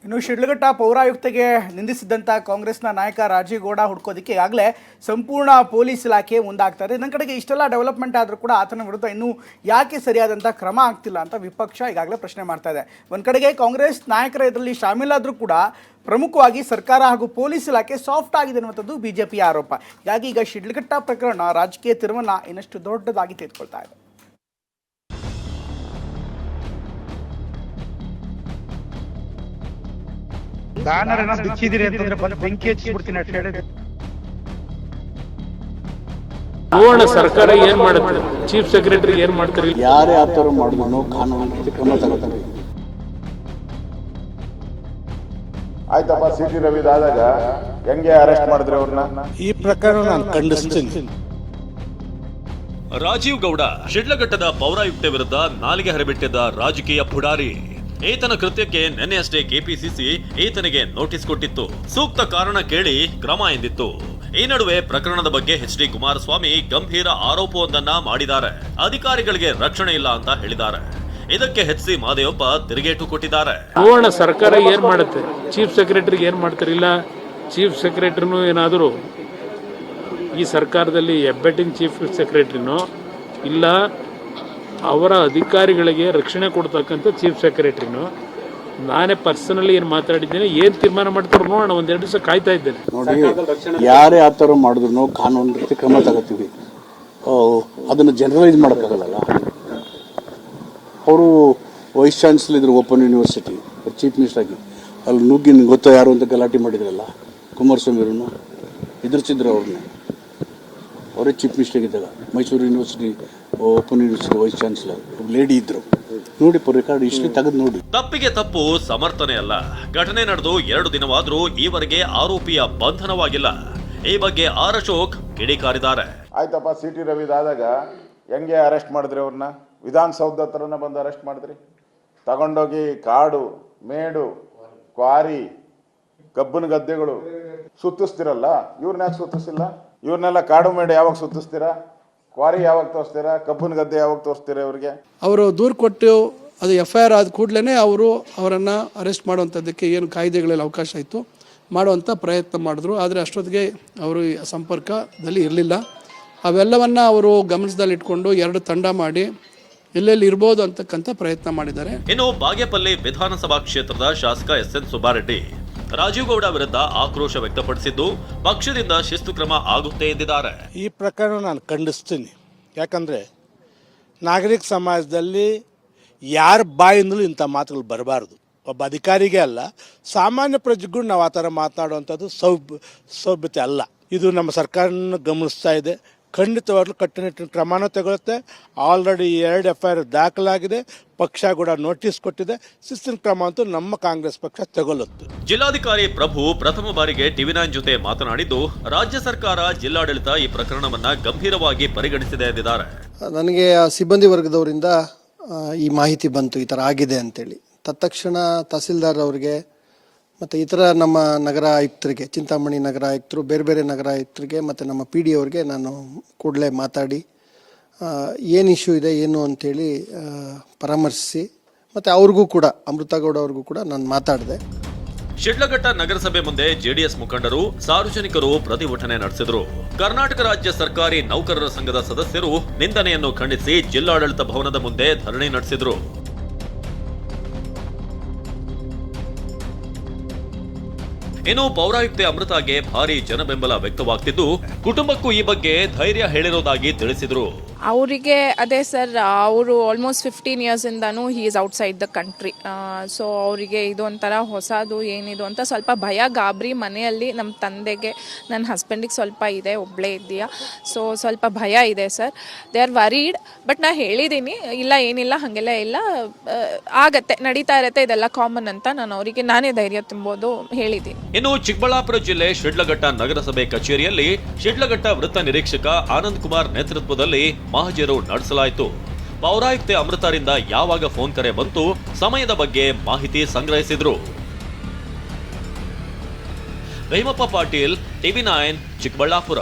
ಇನ್ನು ಶಿಡ್ಲಘಟ್ಟ ಪೌರಾಯುಕ್ತೆಗೆ ನಿಂದಿಸಿದಂಥ ಕಾಂಗ್ರೆಸ್ನ ನಾಯಕ ರಾಜೀವ್ ಗೌಡ ಹುಡ್ಕೋದಕ್ಕೆ ಈಗಾಗಲೇ ಸಂಪೂರ್ಣ ಪೊಲೀಸ್ ಇಲಾಖೆ ಮುಂದಾಗ್ತಾರೆ. ಇನ್ನೊಂದು ಕಡೆಗೆ ಇಷ್ಟೆಲ್ಲ ಡೆವಲಪ್ಮೆಂಟ್ ಆದರೂ ಕೂಡ ಆತನ ವಿರುದ್ಧ ಇನ್ನೂ ಯಾಕೆ ಸರಿಯಾದಂಥ ಕ್ರಮ ಆಗ್ತಿಲ್ಲ ಅಂತ ವಿಪಕ್ಷ ಈಗಾಗಲೇ ಪ್ರಶ್ನೆ ಮಾಡ್ತಾ ಇದೆ. ಒಂದು ಕಡೆಗೆ ಕಾಂಗ್ರೆಸ್ ನಾಯಕರ ಇದರಲ್ಲಿ ಶಾಮೀಲಾದರೂ ಕೂಡ ಪ್ರಮುಖವಾಗಿ ಸರ್ಕಾರ ಹಾಗೂ ಪೊಲೀಸ್ ಇಲಾಖೆ ಸಾಫ್ಟ್ ಆಗಿದೆ ಅನ್ನುವಂಥದ್ದು ಬಿಜೆಪಿಯ ಆರೋಪ. ಹೀಗಾಗಿ ಈಗ ಶಿಡ್ಲಘಟ್ಟ ಪ್ರಕರಣ ರಾಜಕೀಯ ತಿರುವನ್ನ ಇನ್ನಷ್ಟು ದೊಡ್ಡದಾಗಿ ತೆಗೆದುಕೊಳ್ತಾ ಇದೆ. ಬ್ಯಾನರ್ ಬಿಚ್ಚಿದಿರಿ ಅಂತಂದ್ರೆ ಬಂದು ಬೆಂಕಿ ಹಚ್ಚಿಬಿಡ್ತೀನಿ ಅಂತ ಹೇಳಿದ್ರೆ ನೋಡೋಣ ಸರ್ಕಾರ ಏನ್ ಮಾಡುತ್ತೆ, ಚೀಫ್ ಸೆಕ್ರೆಟರಿ ಏನ್ ಮಾಡ್ತಾರೆ. ಯಾರೇ ಆ ಥರ ಮಾಡಿದ್ರು ಕಾನೂನು ಕ್ರಮ ತಗೋತಾರೆ. ಆಯ್ತಪ್ಪ, ಸಿಟಿ ರವಿದಾದಾಗ ಹೆಂಗೆ ಅರೆಸ್ಟ್ ಮಾಡಿದ್ರೆ ಅವ್ರನ್ನ? ಈ ಪ್ರಕರಣ ನಾನು ಖಂಡಿಸ್ತೀನಿ. ರಾಜೀವ್ ಗೌಡ ಶಿಡ್ಲಘಟ್ಟದ ಪೌರಾಯುಕ್ತೆ ವಿರುದ್ಧ ನಾಲಿಗೆ ಹರಿಬಿಟ್ಟಿದ್ದ ರಾಜಕೀಯ ಪುಡಾರಿ. ಈತನ ಕೃತ್ಯಕ್ಕೆ ನಿನ್ನೆಯಷ್ಟೇ ಕೆಪಿಸಿಸಿ ಈತನಿಗೆ ನೋಟಿಸ್ ಕೊಟ್ಟಿತ್ತು. ಸೂಕ್ತ ಕಾರಣ ಕೇಳಿ ಕ್ರಮ ಎಂದಿತ್ತು. ಈ ನಡುವೆ ಪ್ರಕರಣದ ಬಗ್ಗೆ ಎಚ್.ಡಿ. ಕುಮಾರಸ್ವಾಮಿ ಗಂಭೀರ ಆರೋಪವೊಂದನ್ನ ಮಾಡಿದ್ದಾರೆ. ಅಧಿಕಾರಿಗಳಿಗೆ ರಕ್ಷಣೆ ಇಲ್ಲ ಅಂತ ಹೇಳಿದ್ದಾರೆ. ಇದಕ್ಕೆ ಎಚ್.ಸಿ. ಮಾದೇವಪ್ಪ ತಿರುಗೇಟು ಕೊಟ್ಟಿದ್ದಾರೆ. ನೋಡೋಣ ಸರ್ಕಾರ ಏನ್ ಮಾಡುತ್ತೆ, ಚೀಫ್ ಸೆಕ್ರೆಟರಿ ಏನ್ ಮಾಡ್ತಾರೆ. ಇಲ್ಲ ಚೀಫ್ ಸೆಕ್ರೆಟರಿನೂ ಏನಾದರೂ ಈ ಸರ್ಕಾರದಲ್ಲಿ ಹೆಬ್ಬೆಟ್ಟಿನ ಚೀಫ್ ಸೆಕ್ರೆಟರಿನೋ ಇಲ್ಲ ಅವರ ಅಧಿಕಾರಿಗಳಿಗೆ ರಕ್ಷಣೆ ಕೊಡ್ತಕ್ಕಂಥ ಚೀಫ್ ಸೆಕ್ರೆಟರಿನೋ ನಾನೇ ಪರ್ಸನಲಿ ಏನು ಮಾತಾಡಿದ್ದೇನೆ, ಏನು ತೀರ್ಮಾನ ಮಾಡ್ತಾರೆ ನೋಡೋಣ. ಒಂದೆರಡು ದಿವಸ ಕಾಯ್ತಾ ಇದ್ದೇನೆ. ನೋಡಿ, ಯಾರೇ ಆ ಥರ ಮಾಡಿದ್ರು ಕಾನೂನು ರೀತಿ ಕ್ರಮ ತಗೋತೀವಿ. ಅದನ್ನು ಜನರಲೈಸ್ ಮಾಡೋಕ್ಕಾಗಲ್ಲ. ಅವರು ವೈಸ್ ಚಾನ್ಸಲರ್ ಇದ್ರು ಓಪನ್ ಯೂನಿವರ್ಸಿಟಿ, ಚೀಫ್ ಮಿನಿಸ್ಟರ್ ಆಗಿ ಅಲ್ಲಿ ನುಗ್ಗಿ ಗೊತ್ತೋ ಯಾರು ಅಂತ ಗಲಾಟೆ ಮಾಡಿದ್ರಲ್ಲ ಕುಮಾರಸ್ವಾಮಿಯವ್ರನ್ನು ಎದುರಿಸಿದ್ರು. ಅವ್ರನ್ನ ಅವರೇ ಚೀಫ್ ಮಿನಿಸ್ಟರ್ ಆಗಿದ್ದಾಗ Mysuru university open university vice chancellor lady ಇದ್ರು. ನೋಡಿ ರೆಕಾರ್ಡ್ ಹಿಸ್ಟ್ರಿ ತೆಗೆದು ನೋಡಿ. ತಪ್ಪಿಗೆ ತಪ್ಪು ಸಮರ್ಥನೆ ಅಲ್ಲ. ಘಟನೆ ನಡೆದು 2 ದಿನವಾದ್ರೂ ಈವರೆಗೆ ಆರೋಪಿಯ ಬಂಧನವಾಗಿಲ್ಲ. ಈ ಬಗ್ಗೆ ಆರ್ ಅಶೋಕ್ ಕಿಡಿಕಾರಿದ್ದಾರೆ. ಆಯ್ತಪ್ಪ, ಸಿಟಿ ರವಿದಾದಾಗ ಹೆಂಗೆ ಅರೆಸ್ಟ್ ಮಾಡಿದ್ರಿ ಅವ್ರನ್ನ? ವಿಧಾನಸೌಧ ಹತ್ರನ ಬಂದು ಅರೆಸ್ಟ್ ಮಾಡಿದ್ರಿ. ತಗೊಂಡೋಗಿ ಕಾಡು ಮೇಡು ಕ್ವಾರಿ ಕಬ್ಬನ ಗದ್ದೆಗಳು ಸುತ್ತಿಸ್ತಿರಲ್ಲ, ಇವ್ರನ್ನ ಯಾಕೆ ಸುತ್ತಿಸಿಲ್ಲ? ಇವ್ರನ್ನೆಲ್ಲ ಕಾಡು ಮೇಡು ಯಾವಾಗ ಸುತ್ತಿಸ್ತೀರಾ? ಕ್ವಾರಿ ಯಾವಾಗ ತೋರಿಸ್ತೀರಾ? ಕಬ್ಬನ ಗದ್ದೆ ಯಾವಾಗ ತೋರಿಸ್ತೀರಾ? ಇವ್ರಿಗೆ ಅವರು ದೂರು ಕೊಟ್ಟು ಅದು FIR ಆದ ಕೂಡಲೇ ಅವರನ್ನು ಅರೆಸ್ಟ್ ಮಾಡುವಂಥದ್ದಕ್ಕೆ ಏನು ಕಾಯ್ದೆಗಳಲ್ಲಿ ಅವಕಾಶ ಇತ್ತು ಮಾಡುವಂಥ ಪ್ರಯತ್ನ ಮಾಡಿದ್ರು. ಆದರೆ ಅಷ್ಟೊತ್ತಿಗೆ ಅವರು ಸಂಪರ್ಕದಲ್ಲಿ ಇರಲಿಲ್ಲ. ಅವೆಲ್ಲವನ್ನು ಅವರು ಗಮನದಲ್ಲಿಟ್ಕೊಂಡು 2 ತಂಡ ಮಾಡಿ ಎಲ್ಲೆಲ್ಲಿ ಇರ್ಬೋದು ಅಂತಕ್ಕಂಥ ಪ್ರಯತ್ನ ಮಾಡಿದ್ದಾರೆ. ಇನ್ನು ಬಾಗೇಪಲ್ಲಿ ವಿಧಾನಸಭಾ ಕ್ಷೇತ್ರದ ಶಾಸಕ ಎಸ್.ಎನ್. ಸುಬ್ಬಾರೆಡ್ಡಿ ರಾಜೀವ್ ಗೌಡ ವಿರುದ್ಧ ಆಕ್ರೋಶ ವ್ಯಕ್ತಪಡಿಸಿದ್ದು ಪಕ್ಷದಿಂದ ಶಿಸ್ತು ಕ್ರಮ ಆಗುತ್ತೆ ಎಂದಿದ್ದಾರೆ. ಈ ಪ್ರಕರಣ ನಾನು ಖಂಡಿಸ್ತೀನಿ. ಯಾಕಂದರೆ ನಾಗರಿಕ ಸಮಾಜದಲ್ಲಿ ಯಾರ ಬಾಯಿಂದಲೂ ಇಂಥ ಮಾತುಗಳು ಬರಬಾರ್ದು. ಒಬ್ಬ ಅಧಿಕಾರಿಗೆ ಅಲ್ಲ, ಸಾಮಾನ್ಯ ಪ್ರಜೆಗಳು ನಾವು ಆ ಥರ ಮಾತನಾಡುವಂಥದ್ದು ಸೌಭ್ಯತೆ ಅಲ್ಲ. ಇದು ನಮ್ಮ ಸರ್ಕಾರನ ಗಮನಿಸ್ತಾ ಇದೆ. ಖಂಡಿತವಾಗ್ಲೂ ಕಟ್ಟುನಿಟ್ಟಿನ ಕ್ರಮನೂ ತಗೊಳುತ್ತೆ. ಆಲ್ರೆಡಿ 2 FIR ದಾಖಲಾಗಿದೆ. ಪಕ್ಷ ಕೂಡ ನೋಟಿಸ್ ಕೊಟ್ಟಿದೆ. ಶಿಸ್ತಿನ ಕ್ರಮ ಅಂತೂ ನಮ್ಮ ಕಾಂಗ್ರೆಸ್ ಪಕ್ಷ ತಗೊಳ್ಳುತ್ತೆ. ಜಿಲ್ಲಾಧಿಕಾರಿ ಪ್ರಭು ಪ್ರಥಮ ಬಾರಿಗೆ TV9 ಜೊತೆ ಮಾತನಾಡಿದ್ದು ರಾಜ್ಯ ಸರ್ಕಾರ ಜಿಲ್ಲಾಡಳಿತ ಈ ಪ್ರಕರಣವನ್ನ ಗಂಭೀರವಾಗಿ ಪರಿಗಣಿಸಿದೆ ಎಂದಿದ್ದಾರೆ. ನನಗೆ ಸಿಬ್ಬಂದಿ ವರ್ಗದವರಿಂದ ಈ ಮಾಹಿತಿ ಬಂತು, ಈ ಥರ ಆಗಿದೆ ಅಂತೇಳಿ. ತತ್ಕ್ಷಣ ತಹಸೀಲ್ದಾರ್ ಅವರಿಗೆ ಮತ್ತು ಇತರ ನಮ್ಮ ನಗರ ಆಯುಕ್ತರಿಗೆ, ಚಿಂತಾಮಣಿ ನಗರ ಆಯುಕ್ತರು, ಬೇರೆ ಬೇರೆ ನಗರ ಆಯುಕ್ತರಿಗೆ ಮತ್ತು ನಮ್ಮ PD ಅವರಿಗೆ ನಾನು ಕೂಡಲೇ ಮಾತಾಡಿ ಏನು ಇಶ್ಯೂ ಇದೆ ಏನು ಅಂಥೇಳಿ ಪರಾಮರ್ಶಿಸಿ ಮತ್ತು ಅವ್ರಿಗೂ ಕೂಡ ಅಮೃತ ಗೌಡ ಅವ್ರಿಗೂ ಕೂಡ ನಾನು ಮಾತಾಡಿದೆ. ಶಿಡ್ಲಘಟ್ಟ ನಗರಸಭೆ ಮುಂದೆ JDS ಮುಖಂಡರು, ಸಾರ್ವಜನಿಕರು ಪ್ರತಿಭಟನೆ ನಡೆಸಿದರು. ಕರ್ನಾಟಕ ರಾಜ್ಯ ಸರ್ಕಾರಿ ನೌಕರರ ಸಂಘದ ಸದಸ್ಯರು ನಿಂದನೆಯನ್ನು ಖಂಡಿಸಿ ಜಿಲ್ಲಾಡಳಿತ ಭವನದ ಮುಂದೆ ಧರಣಿ ನಡೆಸಿದರು. ಇನ್ನು ಪೌರಾಯುಕ್ತೆ ಅಮೃತಾಗೆ ಭಾರಿ ಜನಬೆಂಬಲ ವ್ಯಕ್ತವಾಗ್ತಿದ್ದು ಕುಟುಂಬಕ್ಕೂ ಈ ಬಗ್ಗೆ ಧೈರ್ಯ ಹೇಳಿರೋದಾಗಿ ತಿಳಿಸಿದ್ರು. ಅವರಿಗೆ ಅದೇ ಸರ್, ಅವರು ಆಲ್ಮೋಸ್ಟ್ 15 ಇಯರ್ಸಿಂದನೂ he is outside the country. So ಅವರಿಗೆ ಇದೊಂಥರ ಹೊಸದು ಏನಿದು ಅಂತ ಸ್ವಲ್ಪ ಭಯ ಗಾಬರಿ ಮನೆಯಲ್ಲಿ. ನಮ್ಮ ತಂದೆಗೆ ನನ್ನ ಹಸ್ಬೆಂಡಿಗೆ ಸ್ವಲ್ಪ ಇದೆ, ಒಬ್ಬಳೇ ಇದೆಯಾ, ಸೊ ಸ್ವಲ್ಪ ಭಯ ಇದೆ sir. They are varied. But ನಾ ಹೇಳಿದ್ದೀನಿ, ಇಲ್ಲ ಏನಿಲ್ಲ ಹಾಗೆಲ್ಲ ಇಲ್ಲ, ಆಗತ್ತೆ, ನಡೀತಾ ಇರತ್ತೆ, ಇದೆಲ್ಲ ಕಾಮನ್ ಅಂತ ನಾನು ಅವರಿಗೆ ನಾನೇ ಧೈರ್ಯ ತುಂಬೋದು ಹೇಳಿದ್ದೀನಿ. ಇನ್ನು ಚಿಕ್ಕಬಳ್ಳಾಪುರ ಜಿಲ್ಲೆ ಶಿಡ್ಲಘಟ್ಟ ನಗರಸಭೆ ಕಚೇರಿಯಲ್ಲಿ ಶಿಡ್ಲಘಟ್ಟ ವೃತ್ತ ನಿರೀಕ್ಷಕ ಆನಂದ್ ಕುಮಾರ್ ನೇತೃತ್ವದಲ್ಲಿ ಮಹಜರು ನಡೆಸಲಾಯಿತು. ಪೌರಾಯುಕ್ತೆ ಅಮೃತರಿಂದ ಯಾವಾಗ ಫೋನ್ ಕರೆ ಬಂತು, ಸಮಯದ ಬಗ್ಗೆ ಮಾಹಿತಿ ಸಂಗ್ರಹಿಸಿದ್ರು. ಭೀಮಪ್ಪ ಪಾಟೀಲ್, TV9 ಚಿಕ್ಕಬಳ್ಳಾಪುರ.